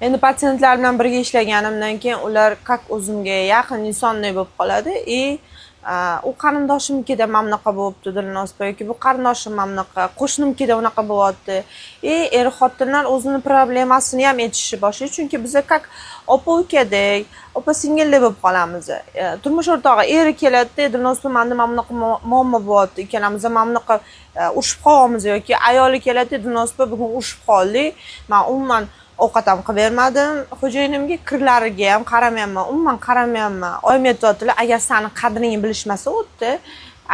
Endi patsientlar bilan birga ishlaganimdan keyin ular как o'zimga yaqin insonday bo'lib qoladi. U qarindoshimnikida mana bunaqa bo'libdi Dilnoz yoki bu qarindoshim mana bunaqa, qo'shnimnikida unaqa bo'lyapti. Er xotinlar o'zini problemasini ham aytishni boshlaydi, chunki biz как opa-ukadek, opa-singildek bo'lib qolamiz. Turmush o'rtog'i eri keladi, Dilnoz menda mana bunaqa muammo bo'lyapti, ikkalamiz mana bunaqa urushib qolyapmiz yoki ayoli keladi, Dilnoz bugun urushib qoldik. Men umuman ovqat ham qilib bermadim. Xo'jayinimga kirlariga ham qaramayapman, umuman qaramayapman. Oyim aytayotdilar, agar seni qadringni bilishmasa o'tdi,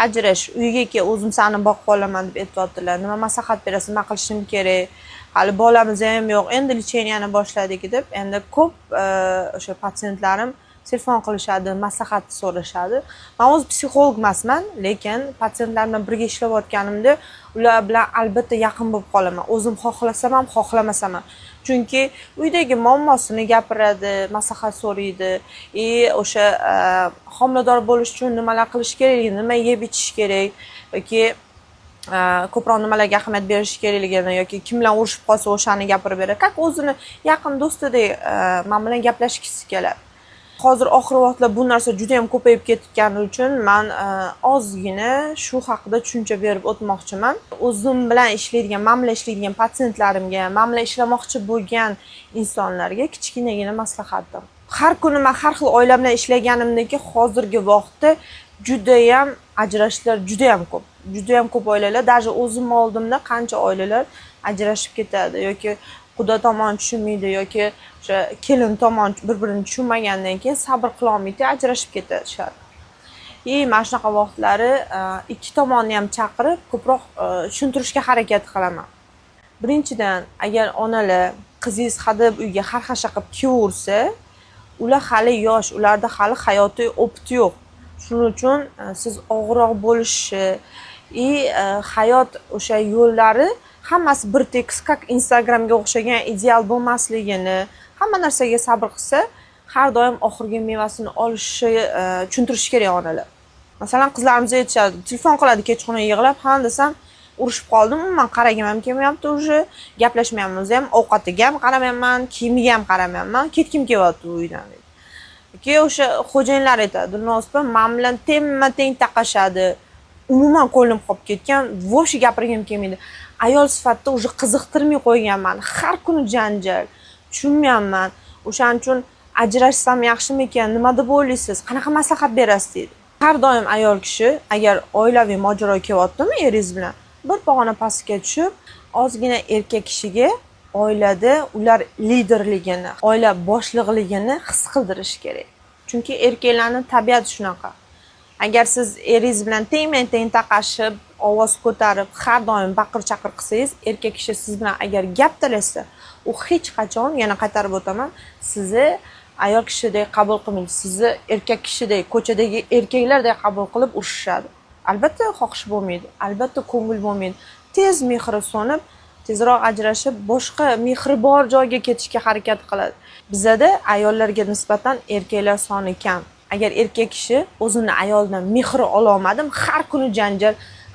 ajrash, uyga kel, o'zim seni boqib olaman deb aytayotdilar. Nima maslahat berasiz, nima qilishim kerak? Hali bolamiz ham yo'q, endi licheniyani boshladik deb, endi ko'p o'sha patsientlarim telefon qilishadi, maslahat so'rashadi. Men o'z psixolog emasman, lekin patsientlar bilan birga ishlayotganimda ular bilan albatta yaqin bo'lib qolaman. O'zim xohlasam ham, xohlamasam ham. Chunki uydagi muammosini gapiradi, maslahat so'raydi. O'sha homilador bo'lish uchun nimalar qilish kerak, nima yeb ichish kerak yoki ko'proq nimalarga ahamiyat berish kerakligini yoki kim bilan urushib qolsa o'shani gapirib beradi. Как o'zini yaqin do'stidek men bilan gaplashgisi keladi. Hozir oxirgi vaqtda bu narsa juda ham ko'payib ketgani uchun men ozgina shu haqida tushuncha berib o'tmoqchiman. O'zim bilan ishlaydigan, men bilan ishlaydigan patsientlarimga, men bilan ishlamoqchi bo'lgan insonlarga kichkinagina maslahatim. Har kuni men har xil oila bilan ishlaganimdan keyin hozirgi vaqtda juda ham ajrashishlar juda ham ko'p. Juda ham ko'p oilalar, даже o'zim oldimda qancha oilalar ajrashib ketadi yoki xudo tomon tushunmaydi yoki o'sha kelin tomon bir-birini tushunmagandan keyin sabr qila olmaydi, ajrashib ketishadi. Mana shunaqa vaqtlari ikki tomonni ham chaqirib ko'proq tushuntirishga harakat qilaman. Birinchidan, agar onalar qizingiz hadeb uyga har xasha qilib kelaversa, ular hali yosh, ularda hali hayotiy opit yo'q. Shuning uchun siz og'irroq bo'lishi, hayot o'sha yo'llari hammasi bir tekis, как Instagramga o'xshagan ideal bo'lmasligini, hamma narsaga sabr qilsa, har doim oxirgi mevasini olishi tushuntirish kerak onalar. Masalan, qizlarimiz aytishadi, telefon qiladi kechqurun yig'lab, "Ha" desam, urushib qoldim, umuman qaragim ham kelmayapti, уже gaplashmayapmiz ham, ovqatiga ham qaramayapman, kiyimiga ham qaramayapman, ketkim kelyapti uydan. Keyin o'sha xo'jayinlar aytadi, "Dilnoz, men bilan teng taqashadi. Umuman qo'lim qolib ketgan, vosh gapirgim kelmaydi. Ayol sifatida уже qiziqtirmay qo'yganman. Har kuni janjal. Tushunmayapman. O'shaning uchun ajrashsam yaxshimikan? Nima deb o'ylaysiz? Qanaqa maslahat berasiz?" dedi. Har doim ayol kishi agar oilaviy mojaro kelyaptimi eringiz bilan, bir pog'ona pastga tushib, ozgina erkak kishiga oilada ular liderligini, oila boshliqligini his qildirish kerak. Chunki erkaklarning tabiati shunaqa. Agar siz eringiz bilan teng taqashib, ovoz ko'tarib, har doim baqir-chaqir qilsangiz, erkak kishi siz bilan agar gap talashsa, u hech qachon, yana qaytarib o'taman, sizni ayol kishidek qabul qilmaydi. Sizni erkak kishidek, ko'chadagi erkaklardek qabul qilib urishadi. Albatta xohish bo'lmaydi, albatta ko'ngil bo'lmaydi. Tez mehri so'nib, tezroq ajrashib, boshqa mehri bor joyga ketishga harakat qiladi. Bizda ayollarga nisbatan erkaklar soni kam. Agar erkak kishi o'zini ayolidan mehr ola olmadim, har kuni janjal,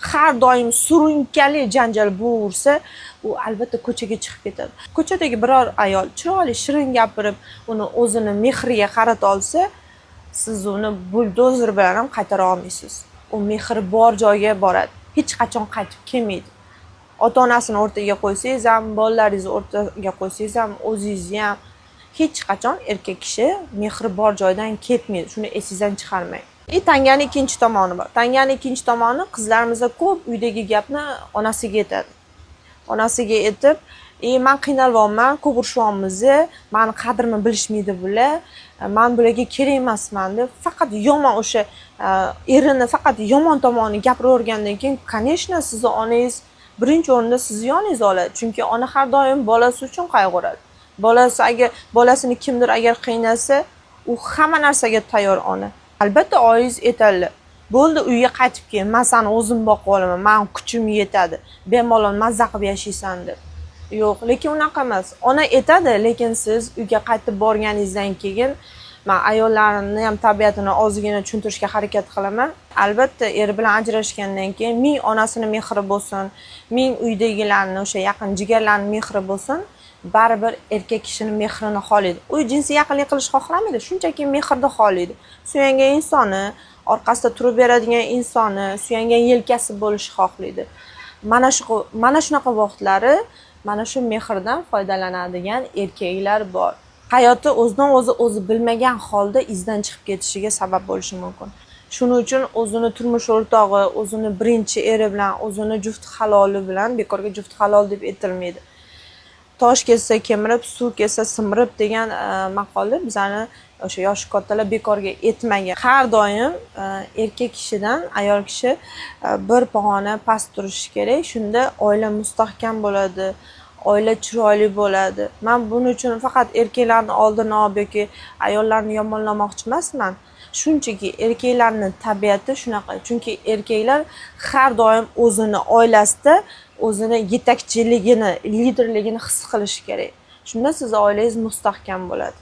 har doim surunkali janjal bo'laversa, u albatta ko'chaga chiqib ketadi. Ko'chadagi biror ayol chiroyli, shirin gapirib, uni o'zini mehriga qarata olsa, siz uni buldozer bilan ham qaytara olmaysiz. U mehr bor joyga boradi. Hech qachon qaytib kelmaydi. Ota-onasini o'rtaga qo'ysangiz ham, bolalaringizni o'rtaga qo'ysangiz ham, o'zingizni ham hech qachon erkak kishi mehri bor joydan ketmaydi. Shuni esingizdan chiqarmang. Tanganing ikkinchi tomoni bor. Tanganing ikkinchi tomoni qizlarimizda ko'p uydagi gapni onasiga aytadi. Onasiga aytib, "Men qiynalyapman, ko'p urushyapmiz, meni qadrimni bilishmaydi bular, men bularga kerak emasman" deb faqat yomon o'sha erini faqat yomon tomonini gapiravergandan keyin, конечно, sizni onangiz birinchi o'rinda sizni yoningizda oladi. Chunki ona har doim bolasi uchun qayg'uradi. Bolasini kimdir agar qiynasa, u hamma narsaga tayyor ona. Albatta oilangiz aytadi, "Bo'ldi, uyga qaytib kel, men seni o'zim boqib olaman, men kuchim yetadi, bemalol mazza qilib yashaysan" deb. Yo'q, lekin unaqa emas. Ona aytadi, lekin siz uyga qaytib borganingizdan keyin men ayollarni ham tabiatini ozgina tushuntirishga harakat qilaman. Albatta, er bilan ajrashgandan keyin ming onasini mehri bo'lsin, ming uydagilarning o'sha yaqin jigarlarning mehri bo'lsin, baribir erkak kishini mehrini xohlaydi. U jinsiy yaqinlik qilishni xohlamaydi, shunchaki mehrni xohlaydi. Suyangan insoni, orqasida turib beradigan insoni, suyangan yelkasi bo'lishni xohlaydi. Mana shunaqa vaqtlari mana shu mehrdan foydalanadigan erkaklar bor. Hayoti o'zi bilmagan holda izdan chiqib ketishiga sabab bo'lishi mumkin. Shuning uchun o'zini turmush o'rtog'i, o'zini birinchi eri bilan, o'zini juft haloli bilan, bekorga juft halol deb aytilmaydi. Tosh kelsa kemirib, suv kelsa simirib degan maqolni bizani o'sha yosh kattalar bekorga aytmagan. Har doim erkak kishidan ayol kishi bir pog'ona past turishi kerak. Shunda oila mustahkam bo'ladi, oila chiroyli bo'ladi. Men buning uchun faqat erkaklarni oldini olib yoki ayollarni yomonlamoqchi emasman. Shunchaki erkaklarning tabiati shunaqa. Chunki erkaklar har doim o'zini oilasida o'zini yetakchiligini, liderligini his qilishi kerak. Shunda siz oilangiz mustahkam bo'ladi.